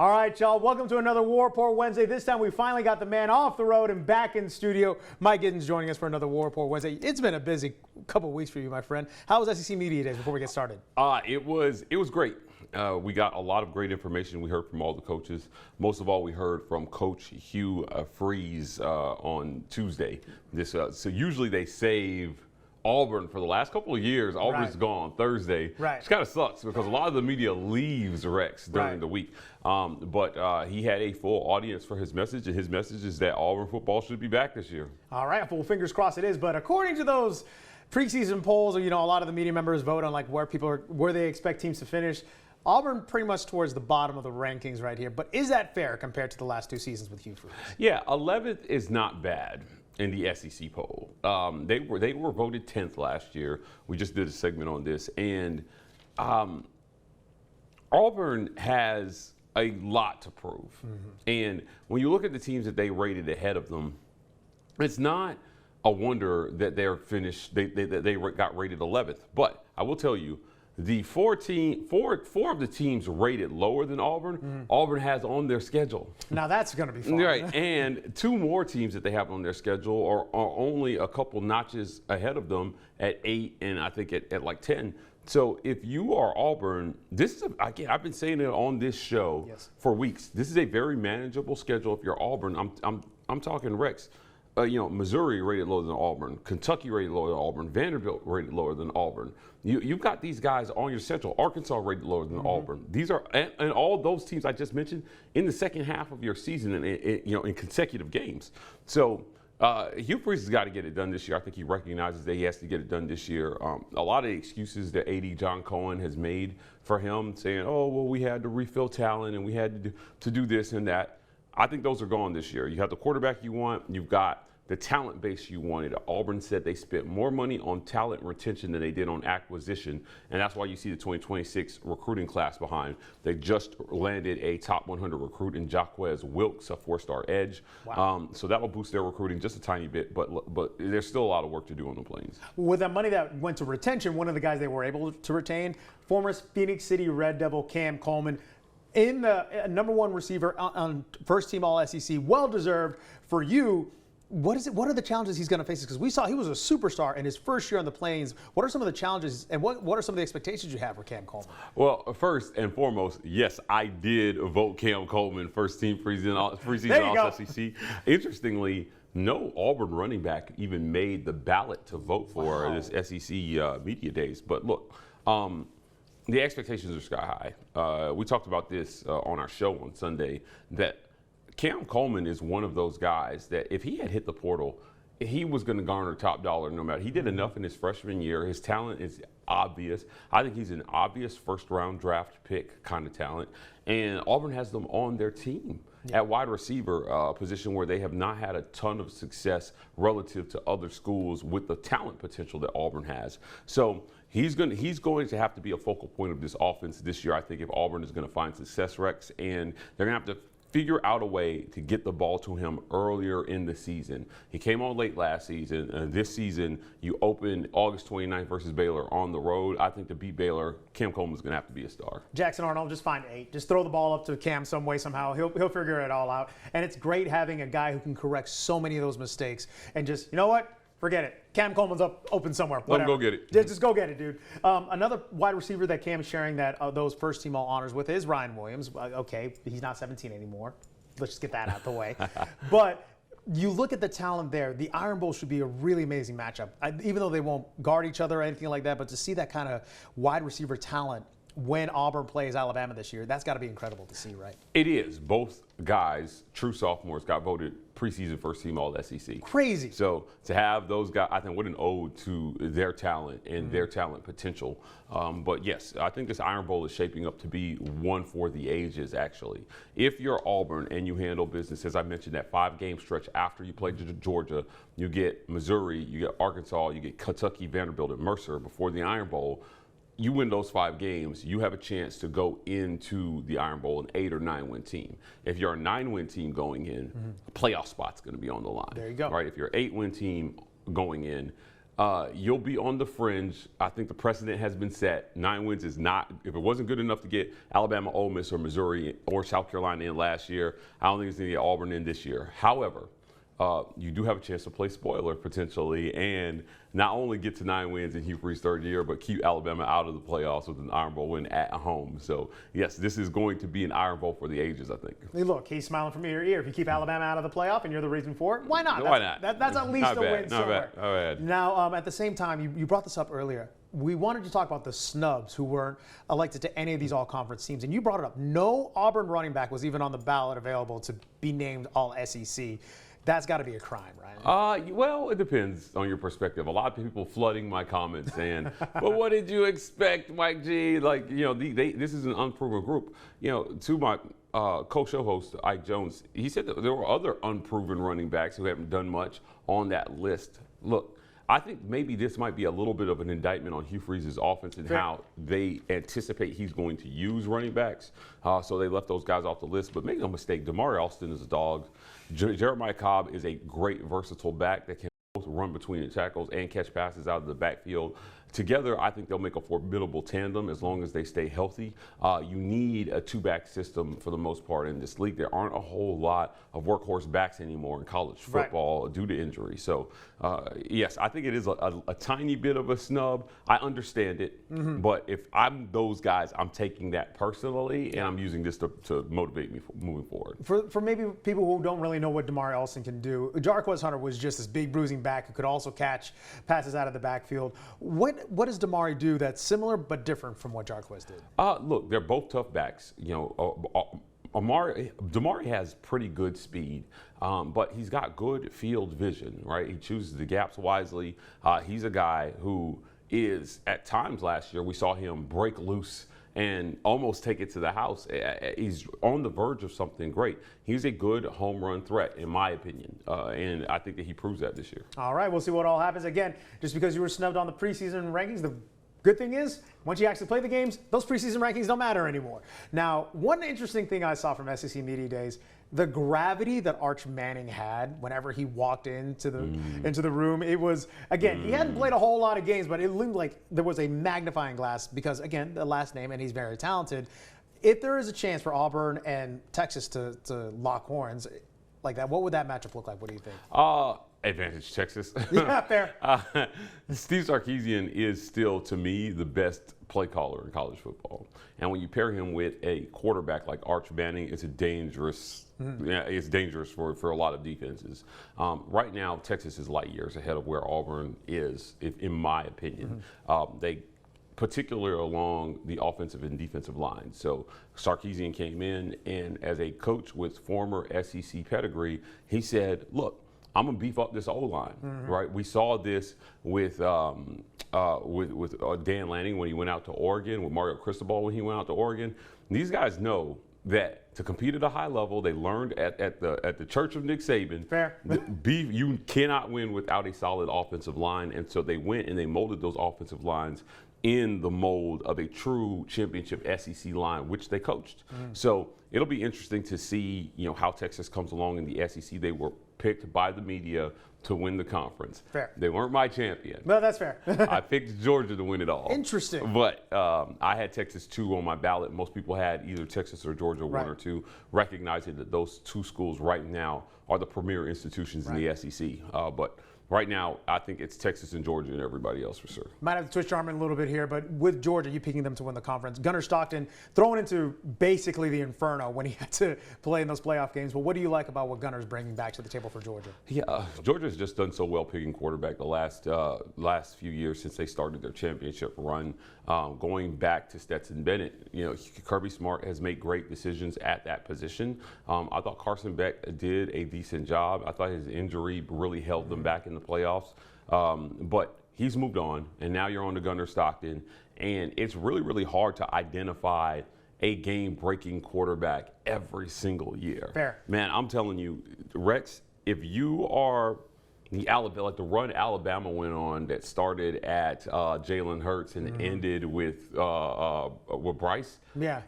All right, y'all, welcome to another War Rapport Wednesday. This time we finally got the man off the road and back in studio. Mike Gittens joining us for another War Rapport Wednesday. It's been a busy couple of weeks for you, my friend. How was SEC Media Days before we get started? It was great. We got a lot of great information. We heard from all the coaches. Most of all, we heard from Coach Hugh Freeze on Tuesday. So usually they save Auburn for the last couple of years. Auburn's gone on Thursday. Right. Which kind of sucks because a lot of the media leaves Rex during the week. But he had a full audience for his message, and his message is that Auburn football should be back this year. All right, well, fingers crossed it is. But according to those preseason polls, a lot of the media members vote on like where they expect teams to finish. Auburn pretty much towards the bottom of the rankings right here. But is that fair compared to the last two seasons with Hugh Freeze? Yeah, 11th is not bad in the SEC poll. They were voted 10th last year. We just did a segment on this. And Auburn has a lot to prove. And when you look at the teams that they rated ahead of them, it's not a wonder that they're finished, they got rated 11th. But I will tell you, the four of the teams rated lower than Auburn, Auburn has on their schedule. Now that's going to be fun. Right, and two more teams that they have on their schedule are only a couple notches ahead of them at 8 and I think at like 10. So if you are Auburn, this is I've been saying it on this show for weeks. This is a very manageable schedule if you're Auburn. I'm talking Rex. Missouri rated lower than Auburn, Kentucky rated lower than Auburn, Vanderbilt rated lower than Auburn. You've got these guys on your schedule. Arkansas rated lower than Auburn. These are and all those teams I just mentioned in the second half of your season and in consecutive games. So Hugh Freeze has got to get it done this year. I think he recognizes that he has to get it done this year. A lot of the excuses that AD John Cohen has made for him, saying, "Oh, well, we had to refill talent and we had to do this and that." I think those are gone this year. You have the quarterback you want. You've got the talent base you wanted. Auburn said they spent more money on talent retention than they did on acquisition, and that's why you see the 2026 recruiting class behind. They just landed a top 100 recruit in Jaquez Wilkes, a 4-star edge. Wow. So that will boost their recruiting just a tiny bit, but there's still a lot of work to do on the Plains. With that money that went to retention, one of the guys they were able to retain, former Phoenix City Red Devil Cam Coleman, in the #1 receiver on first team All SEC, well deserved for you. What are the challenges he's going to face? Because we saw he was a superstar in his first year on the Plains. What are some of the challenges and what are some of the expectations you have for Cam Coleman? Well, first and foremost, yes, I did vote Cam Coleman first team preseason All SEC. Interestingly, no Auburn running back even made the ballot to vote for this SEC Media Days. But look, the expectations are sky high. We talked about this on our show on Sunday that Cam Coleman is one of those guys that if he had hit the portal, he was going to garner top dollar no matter. He did enough in his freshman year. His talent is obvious. I think he's an obvious first-round draft pick kind of talent. And Auburn has them on their team at wide receiver position where they have not had a ton of success relative to other schools with the talent potential that Auburn has. So he's going to have to be a focal point of this offense this year, I think, if Auburn is going to find success, Rex. And they're going to have to figure out a way to get the ball to him earlier in the season. He came on late last season, and this season you open August 29th versus Baylor on the road. I think to beat Baylor, Cam Coleman's going to have to be a star. Jackson Arnold, just find 8. Just throw the ball up to Cam some way, somehow. He'll figure it all out. And it's great having a guy who can correct so many of those mistakes and just, you know what? Forget it. Cam Coleman's open somewhere. Let him go get it. Just go get it, dude. Another wide receiver that Cam is sharing those first team all honors with is Ryan Williams. Okay, he's not 17 anymore. Let's just get that out the way. But you look at the talent there. The Iron Bowl should be a really amazing matchup. Even though they won't guard each other or anything like that, but to see that kind of wide receiver talent when Auburn plays Alabama this year, that's got to be incredible to see, right? It is. Both guys, true sophomores, got voted preseason first team All SEC. Crazy. So to have those guys, I think, what an ode to their talent and their talent potential. But yes, I think this Iron Bowl is shaping up to be one for the ages, actually. If you're Auburn and you handle business, as I mentioned, that 5-game stretch after you play Georgia, you get Missouri, you get Arkansas, you get Kentucky, Vanderbilt, and Mercer before the Iron Bowl. You win those 5 games, you have a chance to go into the Iron Bowl an 8 or 9 win team. If you're a 9-win team going in, a playoff spot's going to be on the line. There you go. Right? If you're an 8-win team going in, You'll be on the fringe. I think the precedent has been set. 9 wins is not, if it wasn't good enough to get Alabama, Ole Miss, or Missouri, or South Carolina in last year, I don't think it's going to get Auburn in this year. However, you do have a chance to play spoiler potentially and not only get to 9 wins in Hugh Freeze's third year, but keep Alabama out of the playoffs with an Iron Bowl win at home. So, yes, this is going to be an Iron Bowl for the ages, I think. Hey, look, he's smiling from ear to ear. If you keep Alabama out of the playoff and you're the reason for it, why not? Why not? That's at least a win somewhere. Not bad. Now, at the same time, you brought this up earlier. We wanted to talk about the snubs who weren't elected to any of these all-conference teams, and you brought it up. No Auburn running back was even on the ballot available to be named all-SEC. That's got to be a crime, right? Well, it depends on your perspective. A lot of people flooding my comments saying, "Well, what did you expect, Mike G?" Like, this is an unproven group. To my co-show host Ike Jones, he said that there were other unproven running backs who haven't done much on that list. Look, I think maybe this might be a little bit of an indictment on Hugh Freeze's offense and how they anticipate he's going to use running backs. So they left those guys off the list. But make no mistake, Damari Alston is a dog. Jeremiah Cobb is a great versatile back that can both run between the tackles and catch passes out of the backfield. Together, I think they'll make a formidable tandem as long as they stay healthy. You need a two-back system for the most part in this league. There aren't a whole lot of workhorse backs anymore in college football due to injury. So, yes, I think it is a tiny bit of a snub. I understand it, but if I'm those guys, I'm taking that personally, and I'm using this to motivate me moving forward. For maybe people who don't really know what Damari Alston can do, Jarquez Hunter was just this big bruising back who could also catch passes out of the backfield. What does Damari do that's similar but different from what Jarquez did? Look, they're both tough backs. Damari has pretty good speed, but he's got good field vision, right? He chooses the gaps wisely. He's a guy who is, at times last year, we saw him break loose and almost take it to the house. He's on the verge of something great. He's a good home run threat, in my opinion, and I think that he proves that this year. All right, we'll see what all happens. Again, just because you were snubbed on the preseason rankings, the good thing is, once you actually play the games, those preseason rankings don't matter anymore. Now, one interesting thing I saw from SEC Media Days, the gravity that Arch Manning had whenever he walked into the room, it was, again, he hadn't played a whole lot of games, but it looked like there was a magnifying glass because, again, the last name, and he's very talented. If there is a chance for Auburn and Texas to lock horns like that, what would that matchup look like? What do you think? Advantage Texas. Yeah, fair. Steve Sarkisian is still, to me, the best play caller in college football. And when you pair him with a quarterback like Arch Manning, it's a dangerous. It's dangerous for a lot of defenses. Right now, Texas is light years ahead of where Auburn is, in my opinion. They particularly along the offensive and defensive line. So Sarkisian came in, and as a coach with former SEC pedigree, he said, look, I'm gonna beef up this O-line, right? We saw this with Dan Lanning when he went out to Oregon, with Mario Cristobal when he went out to Oregon. These guys know that to compete at a high level, they learned at the church of Nick Saban. Fair. You cannot win without a solid offensive line, and so they went and they molded those offensive lines in the mold of a true championship SEC line, which they coached. So it'll be interesting to see, how Texas comes along in the SEC. They were picked by the media to win the conference. Fair. They weren't my champion. No, that's fair. I picked Georgia to win it all. Interesting. But I had Texas 2 on my ballot. Most people had either Texas or Georgia 1 or 2, recognizing that those 2 schools right now are the premier institutions in the SEC. But right now, I think it's Texas and Georgia and everybody else for sure. Might have to twist your arm in a little bit here, but with Georgia, you picking them to win the conference. Gunnar Stockton thrown into basically the inferno when he had to play in those playoff games. But what do you like about what Gunnar's bringing back to the table for Georgia? Yeah, Georgia's just done so well picking quarterback the last few years since they started their championship run. Going back to Stetson Bennett, Kirby Smart has made great decisions at that position. I thought Carson Beck did a decent job. I thought his injury really held them back in the playoffs. But he's moved on, and now you're on to Gunnar Stockton, and it's really, really hard to identify a game-breaking quarterback every single year. Fair. Man, I'm telling you, Rex, if you are the run Alabama went on that started at Jalen Hurts and ended with Bryce. Yeah.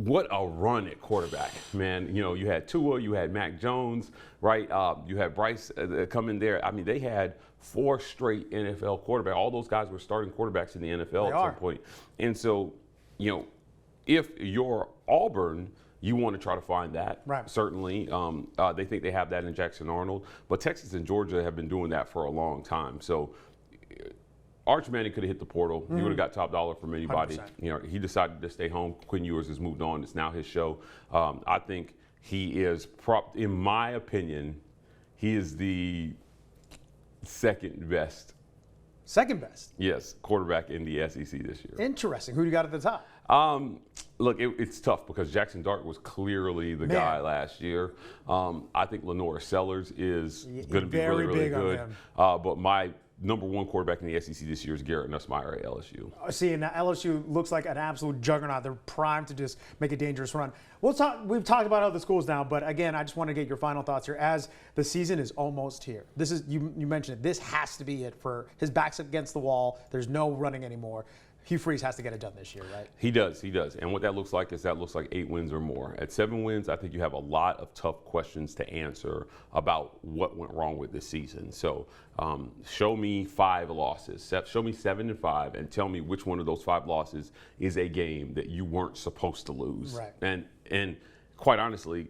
what a run at quarterback, man. You know, you had Tua, you had Mac Jones, right? You had Bryce come in there. I mean, they had 4 straight NFL quarterbacks. All those guys were starting quarterbacks in the NFL at some point. And so, you know, if you're Auburn, you want to try to find that. Right. Certainly. They think they have that in Jackson Arnold. But Texas and Georgia have been doing that for a long time. So Arch Manning could have hit the portal. He would have got top dollar from anybody. 100%. You know, he decided to stay home. Quinn Ewers has moved on. It's now his show. I think he is, in my opinion, he is the second best. Second best? Yes, quarterback in the SEC this year. Interesting. Who do you got at the top? Look, it's tough because Jackson Dart was clearly the guy last year. I think Lenore Sellers is going to be really, really good. But my number 1 quarterback in the SEC this year is Garrett Nussmeier at LSU. See, and LSU looks like an absolute juggernaut. They're primed to just make a dangerous run. We've talked about other schools now, but again, I just want to get your final thoughts here. As the season is almost here, this is you mentioned it. This has to be it for his back's against the wall. There's no running anymore. Hugh Freeze has to get it done this year, right? He does. And what that looks like is 8 wins or more. At 7 wins, I think you have a lot of tough questions to answer about what went wrong with this season. So show me 5 losses. Show me 7 and 5 and tell me which one of those 5 losses is a game that you weren't supposed to lose. Right. And quite honestly,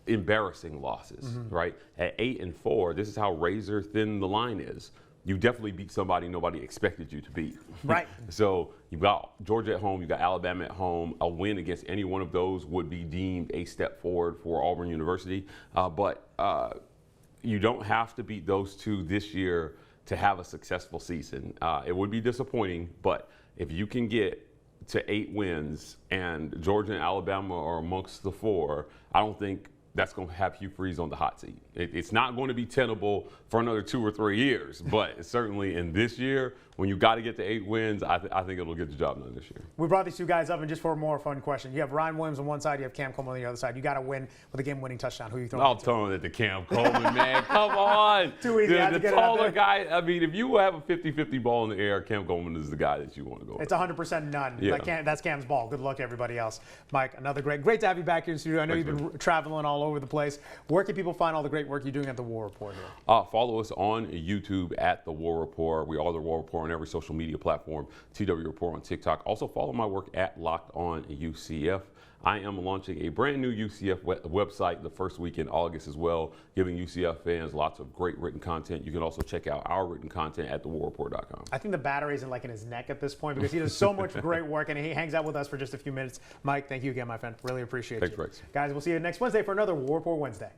embarrassing losses, right? At 8 and 4, this is how razor thin the line is. You definitely beat somebody nobody expected you to beat. Right. So you got Georgia at home, you got Alabama at home. A win against any one of those would be deemed a step forward for Auburn University. But you don't have to beat those 2 this year to have a successful season. It would be disappointing, but if you can get to 8 wins and Georgia and Alabama are amongst the 4, I don't think that's going to have Hugh Freeze on the hot seat. It's not going to be tenable for another 2 or 3 years, but certainly in this year, when you got to get to 8 wins, I think it'll get the job done this year. We brought these 2 guys up, and just for a more fun question, you have Ryan Williams on one side, you have Cam Coleman on the other side. You got to win with a game-winning touchdown. Who are you throwing? I'll throw it at the Cam Coleman, man. Come on. Too easy. The taller guy. I mean, if you have a 50-50 ball in the air, Cam Coleman is the guy that you want to go with. It's 100% none. Yeah. That's Cam's ball. Good luck to everybody else. Mike, another great to have you back here in the studio. I know you've been traveling all over the place. Where can people find all the great work you're doing at the War Report here? Follow us on YouTube at the War Report. We are the War Report on every social media platform. TW Report on TikTok. Also follow my work at Locked On UCF. I am launching a brand new UCF website the first week in August as well, giving UCF fans lots of great written content. You can also check out our written content at thewarreport.com. I think the battery isn't like in his neck at this point because he does so much great work and he hangs out with us for just a few minutes. Mike, thank you again, my friend. Really appreciate you. Thanks, Rex. Guys, we'll see you next Wednesday for another War Rapport Wednesday.